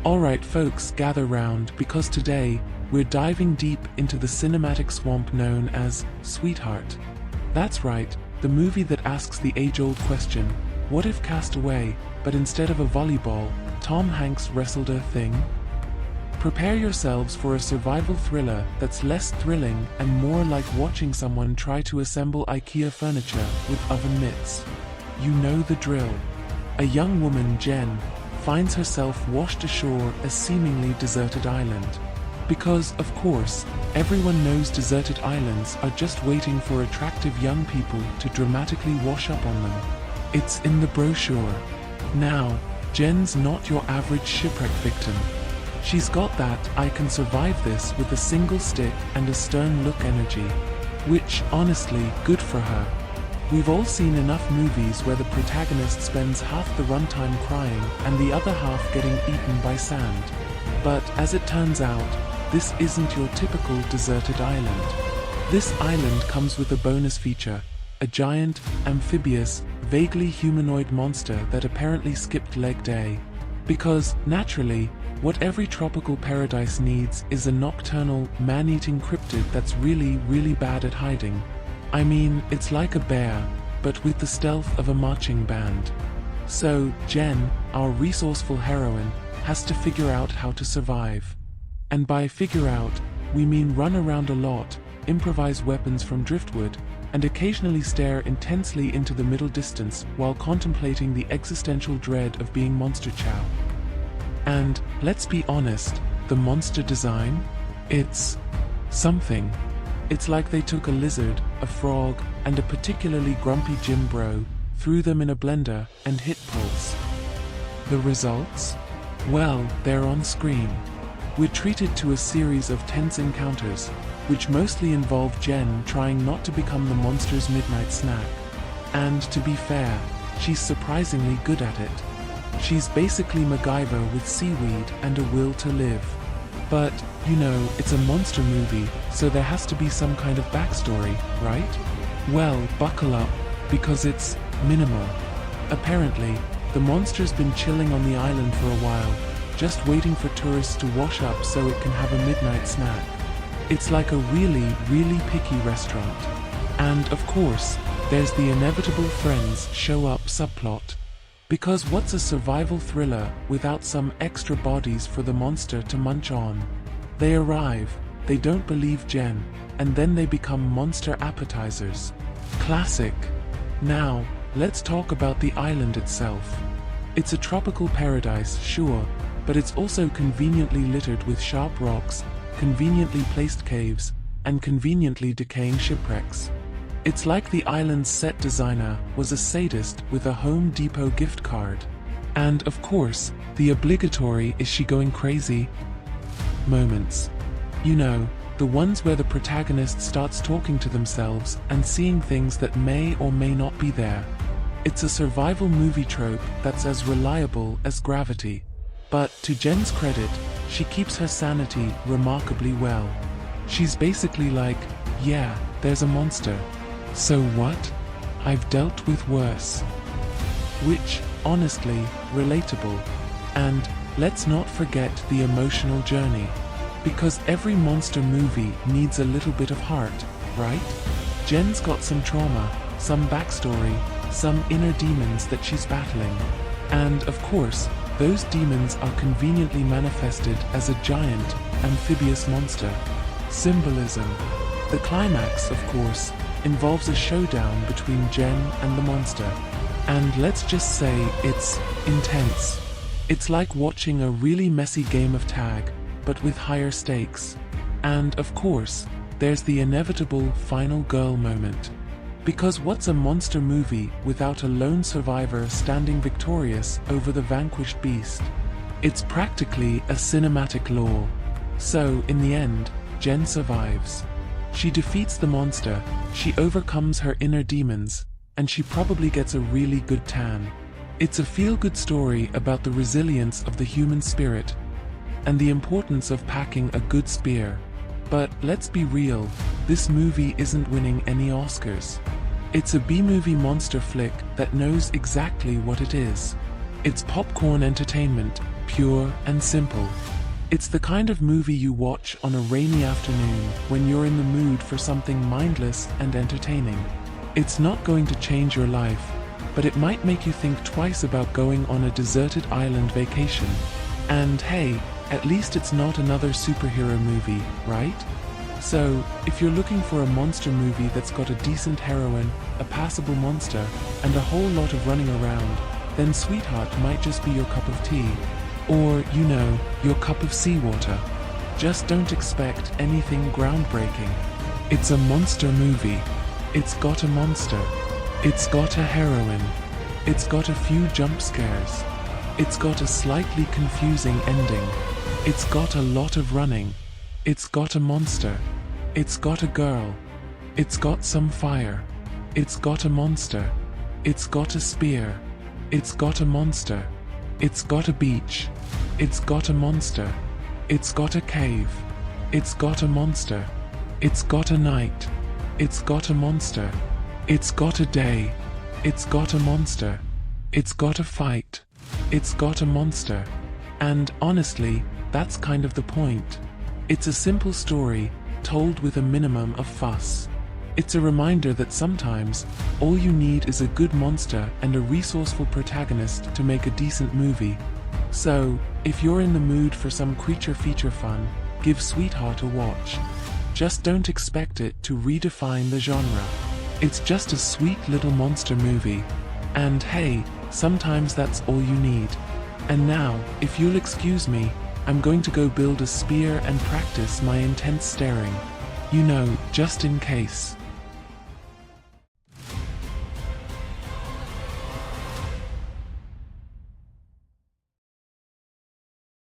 Alright folks, gather round, because today, we're diving deep into the cinematic swamp known as Sweetheart. That's right, the movie that asks the age-old question, what if Castaway, but instead of a volleyball, Tom Hanks wrestled a thing? Prepare yourselves for a survival thriller that's less thrilling and more like watching someone try to assemble IKEA furniture with oven mitts. You know the drill. A young woman, Jenn, finds herself washed ashore a seemingly deserted island. Because, of course, everyone knows deserted islands are just waiting for attractive young people to dramatically wash up on them. It's in the brochure. Now, Jenn's not your average shipwreck victim. She's got that I can survive this with a single stick and a stern look energy. Which, honestly, good for her. We've all seen enough movies where the protagonist spends half the runtime crying and the other half getting eaten by sand. But, as it turns out, this isn't your typical deserted island. This island comes with a bonus feature, a giant, amphibious, vaguely humanoid monster that apparently skipped leg day. Because, naturally, what every tropical paradise needs is a nocturnal, man-eating cryptid that's really bad at hiding. I mean, it's like a bear, but with the stealth of a marching band. So, Jenn, our resourceful heroine, has to figure out how to survive. And by figure out, we mean run around a lot, improvise weapons from driftwood, and occasionally stare intensely into the middle distance while contemplating the existential dread of being monster chow. And, let's be honest, the monster design? It's something. It's like they took a lizard, a frog, and a particularly grumpy gym bro, threw them in a blender, and hit pulse. The results? Well, they're on screen. We're treated to a series of tense encounters, which mostly involve Jenn trying not to become the monster's midnight snack. And to be fair, she's surprisingly good at it. She's basically MacGyver with seaweed and a will to live. But, you know, it's a monster movie, so there has to be some kind of backstory, right? Well, buckle up, because it's minimal. Apparently, the monster's been chilling on the island for a while, just waiting for tourists to wash up so it can have a midnight snack. It's like a really picky restaurant. And, of course, there's the inevitable friends show up subplot. Because what's a survival thriller without some extra bodies for the monster to munch on? They arrive, they don't believe Jenn, and then they become monster appetizers. Classic. Now, let's talk about the island itself. It's a tropical paradise, sure, but it's also conveniently littered with sharp rocks, conveniently placed caves, and conveniently decaying shipwrecks. It's like the island's set designer was a sadist with a Home Depot gift card. And of course, the obligatory "is she going crazy?" moments. You know, the ones where the protagonist starts talking to themselves and seeing things that may or may not be there. It's a survival movie trope that's as reliable as gravity. But, to Jenn's credit, she keeps her sanity remarkably well. She's basically like, yeah, there's a monster. So what? I've dealt with worse. Which, honestly, relatable. And, let's not forget the emotional journey. Because every monster movie needs a little bit of heart, right? Jenn's got some trauma, some backstory, some inner demons that she's battling. And, of course, those demons are conveniently manifested as a giant, amphibious monster. Symbolism. The climax, of course, involves a showdown between Jenn and the monster. And let's just say it's intense. It's like watching a really messy game of tag, but with higher stakes. And of course, there's the inevitable final girl moment. Because what's a monster movie without a lone survivor standing victorious over the vanquished beast? It's practically a cinematic law. So, in the end, Jenn survives. She defeats the monster, she overcomes her inner demons, and she probably gets a really good tan. It's a feel-good story about the resilience of the human spirit, and the importance of packing a good spear. But let's be real, this movie isn't winning any Oscars. It's a B-movie monster flick that knows exactly what it is. It's popcorn entertainment, pure and simple. It's the kind of movie you watch on a rainy afternoon when you're in the mood for something mindless and entertaining. It's not going to change your life, but it might make you think twice about going on a deserted island vacation. And hey, at least it's not another superhero movie, right? So, if you're looking for a monster movie that's got a decent heroine, a passable monster, and a whole lot of running around, then Sweetheart might just be your cup of tea. Or, your cup of seawater. Just don't expect anything groundbreaking. It's a monster movie. It's got a monster. It's got a heroine. It's got a few jump scares. It's got a slightly confusing ending. It's got a lot of running. It's got a monster. It's got a girl. It's got some fire. It's got a monster. It's got a spear. It's got a monster. It's got a beach. It's got a monster. It's got a cave. It's got a monster. It's got a night. It's got a monster. It's got a day. It's got a monster. It's got a fight. It's got a monster. And honestly, that's kind of the point. It's a simple story, told with a minimum of fuss. It's a reminder that sometimes, all you need is a good monster and a resourceful protagonist to make a decent movie. So, if you're in the mood for some creature feature fun, give Sweetheart a watch. Just don't expect it to redefine the genre. It's just a sweet little monster movie. And hey, sometimes that's all you need. And now, if you'll excuse me, I'm going to go build a spear and practice my intense staring. Just in case.